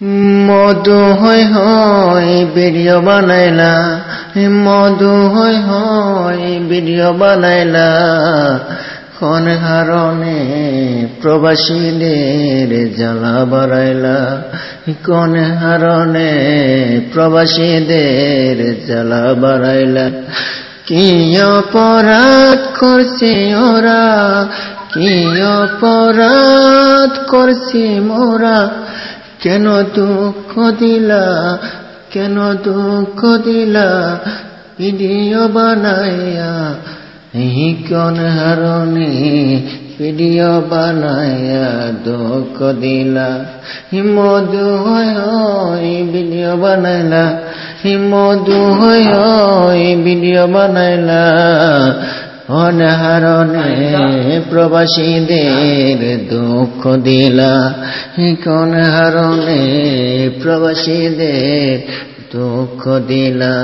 মধু হয় হয় ভিডিও বানাইলা, মধু হয় হয় ভিডিও বানাইলা, কোন কারণে প্রবাসীদের জ্বালা বাড়াইলা, কোন কারণে প্রবাসীদের জ্বালা বাড়াইলা। কি অপরাধ করছে ওরা, কি অপরাধ করছে মোরা, কেন দুঃখ দিলা, কেন দুঃখ দিলা ভিডিও বানাইয়া, এই কোন হারণে ভিডিও বানাইয়া দুঃখ দিলা। মধু হয় হয় ভিডিও বানাইলা, মধু হয় হয় ভিডিও বানাইলা, অনাহারণে প্রবাসীদের দুঃখ দিলা, কোন হারণে প্রবাসীদের দুঃখ দিলা।